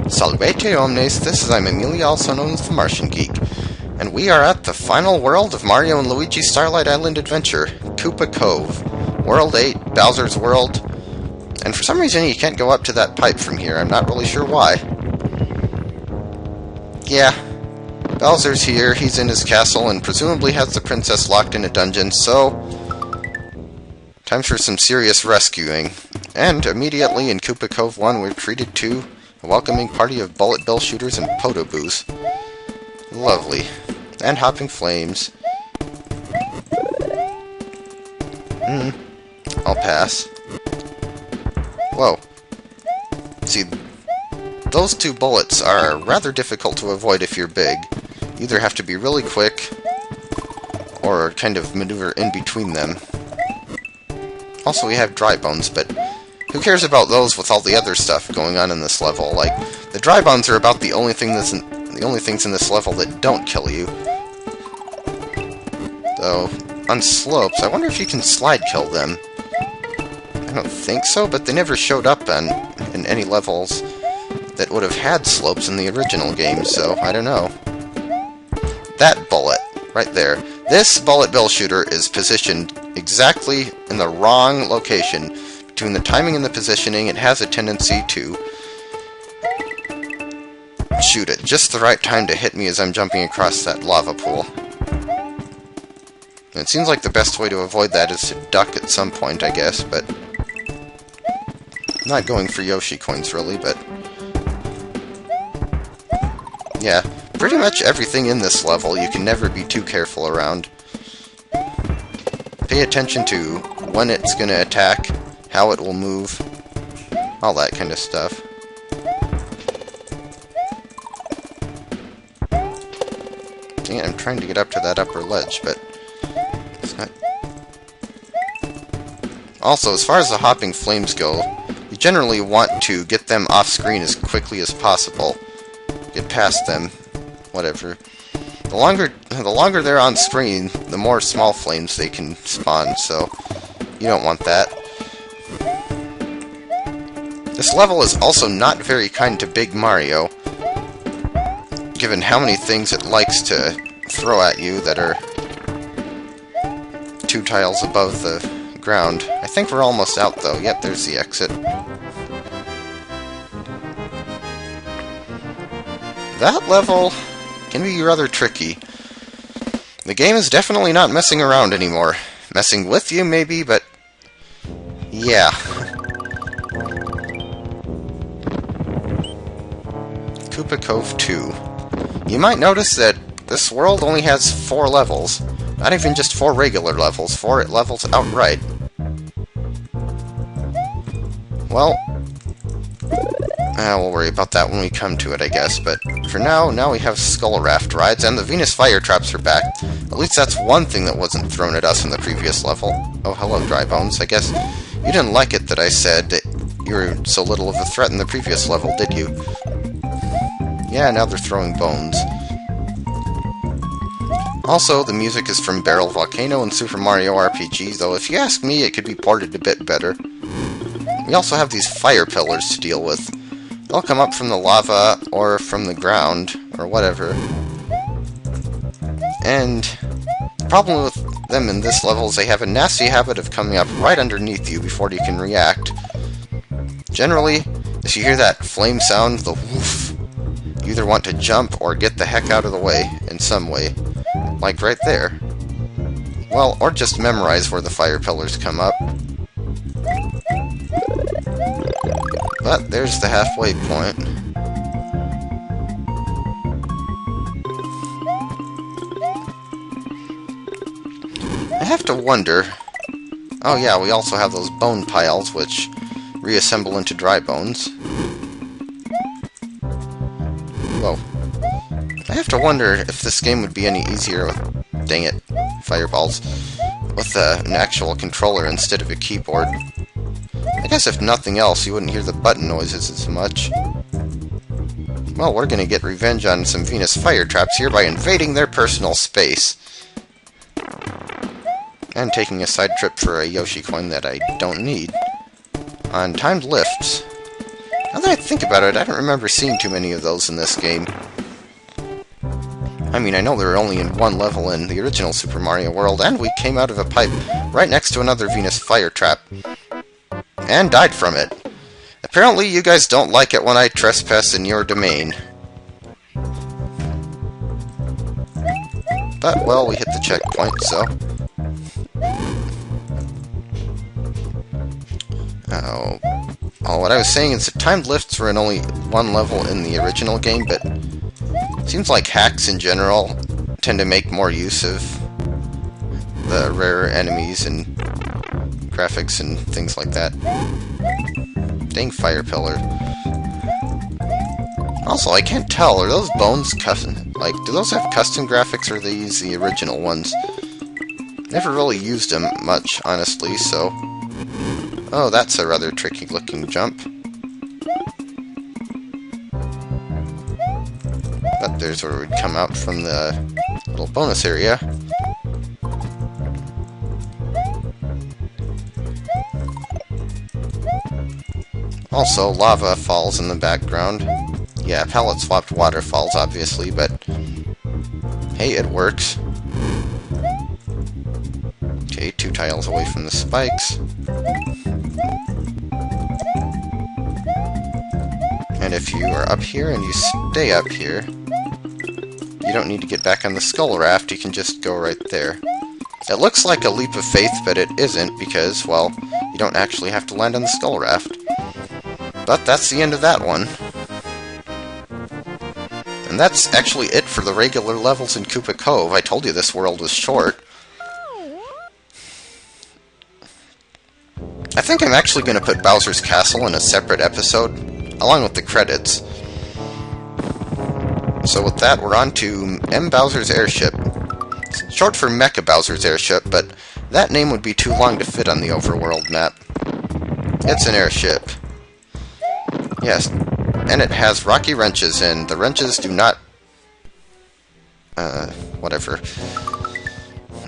Salvete omnes, this is I'm Amelia, also known as TheMartianGeek, and we are at the final world of Mario and Luigi's Starlight Island adventure, Koopa Cove. World 8, Bowser's World, and for some reason you can't go up to that pipe from here. I'm not really sure why. Yeah, Bowser's here, he's in his castle, and presumably has the princess locked in a dungeon, so time for some serious rescuing. And immediately in Koopa Cove 1 we're treated to a welcoming party of bullet bill shooters and Podoboos. Lovely. And hopping flames. I'll pass. Whoa. See, those two bullets are rather difficult to avoid if you're big. You either have to be really quick, or kind of maneuver in between them. Also, we have dry bones, but who cares about those with all the other stuff going on in this level? Like, the dry bones are about the only things in this level that don't kill you. Though, on slopes, I wonder if you can slide kill them. I don't think so, but they never showed up in any levels that would have had slopes in the original game, so I don't know. That bullet, right there. This bullet bill shooter is positioned exactly in the wrong location. Between the timing and the positioning, it has a tendency to shoot at just the right time to hit me as I'm jumping across that lava pool. And it seems like the best way to avoid that is to duck at some point, I guess, but I'm not going for Yoshi coins, really, but yeah, pretty much everything in this level you can never be too careful around. Pay attention to when it's going to attack, how it will move, all that kind of stuff. Yeah, I'm trying to get up to that upper ledge, but it's not. Also, as far as the hopping flames go, you generally want to get them off screen as quickly as possible. Get past them, whatever. The longer they're on screen, the more small flames they can spawn, so you don't want that. This level is also not very kind to Big Mario, given how many things it likes to throw at you that are 2 tiles above the ground. I think we're almost out, though. Yep, there's the exit. That level can be rather tricky. The game is definitely not messing around anymore. Messing with you, maybe, but yeah. Koopa Cove 2. You might notice that this world only has 4 levels. Not even just 4 regular levels, 4 levels outright. Well, we'll worry about that when we come to it, I guess, but for now we have skull raft rides, and the Venus fire traps are back. At least that's one thing that wasn't thrown at us in the previous level. Oh, hello, Dry Bones. I guess you didn't like it that I said that you were so little of a threat in the previous level, did you? Yeah, now they're throwing bones. Also, the music is from Barrel Volcano and Super Mario RPG, though if you ask me, it could be ported a bit better. We also have these fire pillars to deal with. They'll come up from the lava, or from the ground, or whatever. And the problem with them in this level is they have a nasty habit of coming up right underneath you before you can react. Generally, if you hear that flame sound, the woof, you either want to jump or get the heck out of the way in some way. Like right there. Well, or just memorize where the fire pillars come up. But there's the halfway point. I have to wonder. Oh yeah, we also have those bone piles which reassemble into dry bones. Whoa. I have to wonder if this game would be any easier with, dang it, fireballs, with an actual controller instead of a keyboard. I guess if nothing else, you wouldn't hear the button noises as much. Well, we're gonna get revenge on some Venus fire traps here by invading their personal space. And taking a side trip for a Yoshi coin that I don't need. On timed lifts. Now that I think about it, I don't remember seeing too many of those in this game. I mean, I know they were only in one level in the original Super Mario World, and we came out of a pipe right next to another Venus fire trap. And died from it. Apparently, you guys don't like it when I trespass in your domain. But, well, we hit the checkpoint, so... Oh, what I was saying is that timed lifts were in only one level in the original game, but it seems like hacks in general tend to make more use of the rare enemies and graphics and things like that. Dang fire pillar. Also, I can't tell, are those bones custom? Like, do those have custom graphics or are they use the original ones? Never really used them much, honestly, so... Oh, that's a rather tricky looking jump. But there's where we'd come out from the little bonus area. Also, lava falls in the background. Yeah, palette swapped waterfalls, obviously, but hey, it works. Okay, 2 tiles away from the spikes. And if you are up here and you stay up here, you don't need to get back on the skull raft, you can just go right there. It looks like a leap of faith, but it isn't, because, well, you don't actually have to land on the skull raft. But that's the end of that one. And that's actually it for the regular levels in Koopa Cove. I told you this world was short. I think I'm actually going to put Bowser's Castle in a separate episode, along with the credits. So with that, we're on to M. Bowser's Airship. It's short for Mecha Bowser's Airship, but that name would be too long to fit on the overworld map. It's an airship. Yes, and it has rocky wrenches, and the wrenches do not... whatever.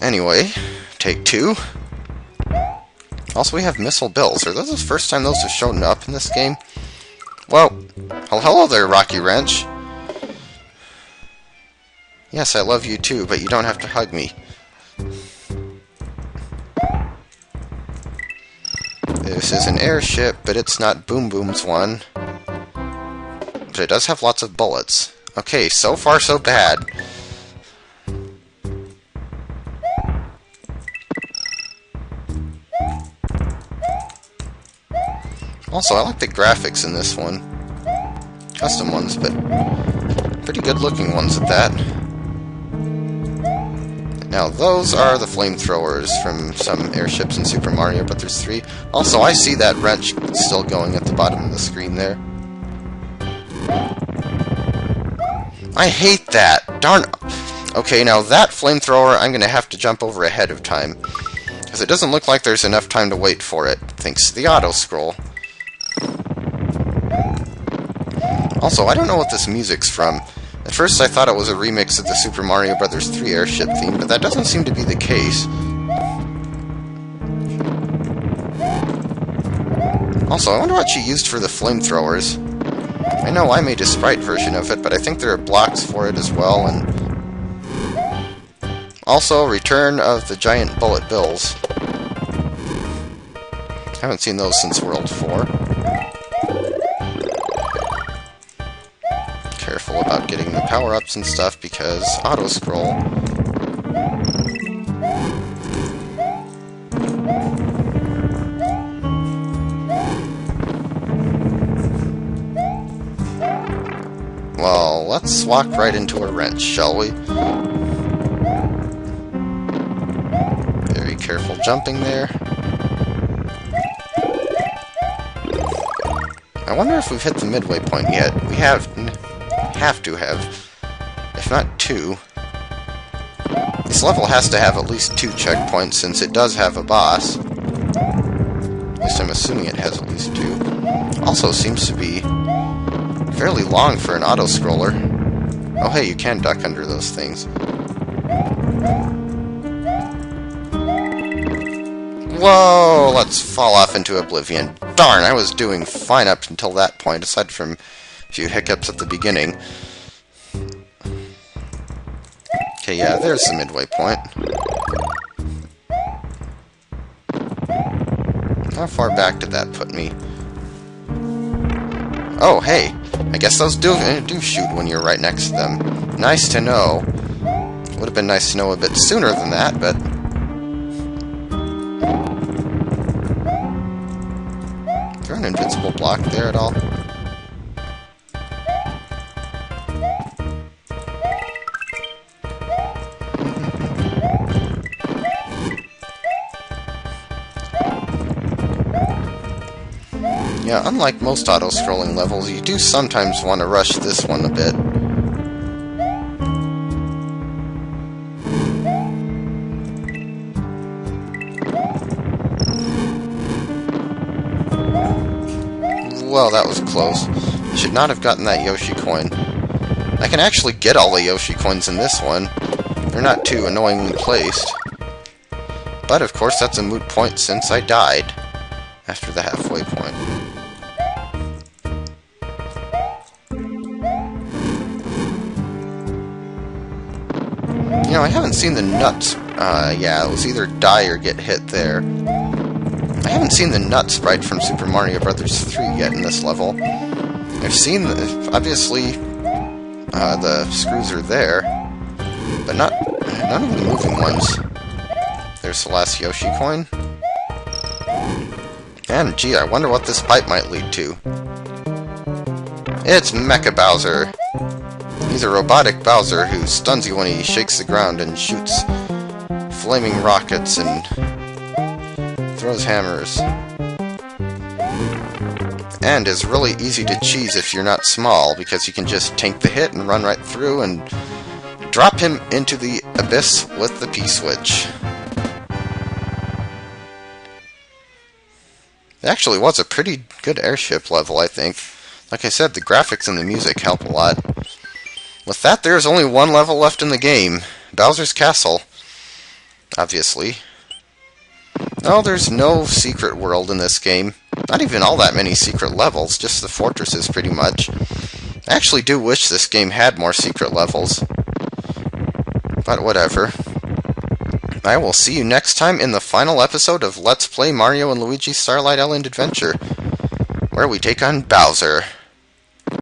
Anyway, take 2. Also, we have missile bills. Are those the first time those have shown up in this game? Well, hello there, Rocky Wrench. Yes, I love you too, but you don't have to hug me. This is an airship, but it's not Boom Boom's one. But it does have lots of bullets. Okay, so far so bad. Also, I like the graphics in this one. Custom ones, but pretty good looking ones at that. Now, those are the flamethrowers from some airships in Super Mario Bros. 3. Also, I see that wrench still going at the bottom of the screen there. I hate that! Darn... Okay, now that flamethrower I'm gonna have to jump over ahead of time, because it doesn't look like there's enough time to wait for it, thanks to the auto-scroll. Also, I don't know what this music's from. At first I thought it was a remix of the Super Mario Bros. 3 airship theme, but that doesn't seem to be the case. Also, I wonder what she used for the flamethrowers. I know I made a sprite version of it, but I think there are blocks for it as well, and... Also, return of the giant bullet bills. Haven't seen those since World 4. Careful about getting the power-ups and stuff, because auto-scroll. Well, let's walk right into a wrench, shall we? Very careful jumping there. I wonder if we've hit the midway point yet. We have to have. If not 2. This level has to have at least 2 checkpoints, since it does have a boss. At least I'm assuming it has at least 2. Also seems to be fairly long for an auto-scroller. Oh hey, you can duck under those things. Whoa! Let's fall off into oblivion. Darn, I was doing fine up until that point, aside from a few hiccups at the beginning. Okay, yeah, there's the midway point. How far back did that put me? Oh, hey, I guess those do shoot when you're right next to them. Nice to know. Would have been nice to know a bit sooner than that, but... Is there an invincible block there at all? Yeah, unlike most auto-scrolling levels, you do sometimes want to rush this one a bit. Well, that was close. I should not have gotten that Yoshi coin. I can actually get all the Yoshi coins in this one. They're not too annoyingly placed. But, of course, that's a moot point since I died after the halfway point. You know, I haven't seen the nuts. Yeah, it was either die or get hit there. I haven't seen the nut sprite from Super Mario Bros. 3 yet in this level. I've seen, obviously, the screws are there, but none of the moving ones. There's the last Yoshi coin. And, gee, I wonder what this pipe might lead to. It's Mecha Bowser. He's a robotic Bowser who stuns you when he shakes the ground and shoots flaming rockets and throws hammers. And is really easy to cheese if you're not small, because you can just tank the hit and run right through and drop him into the abyss with the P-switch. It actually was a pretty good airship level, I think. Like I said, the graphics and the music help a lot. With that, there's only one level left in the game. Bowser's Castle. Obviously. No, there's no secret world in this game. Not even all that many secret levels, just the fortresses pretty much. I actually do wish this game had more secret levels. But whatever. I will see you next time in the final episode of Let's Play Mario and Luigi Starlight Island Adventure, where we take on Bowser.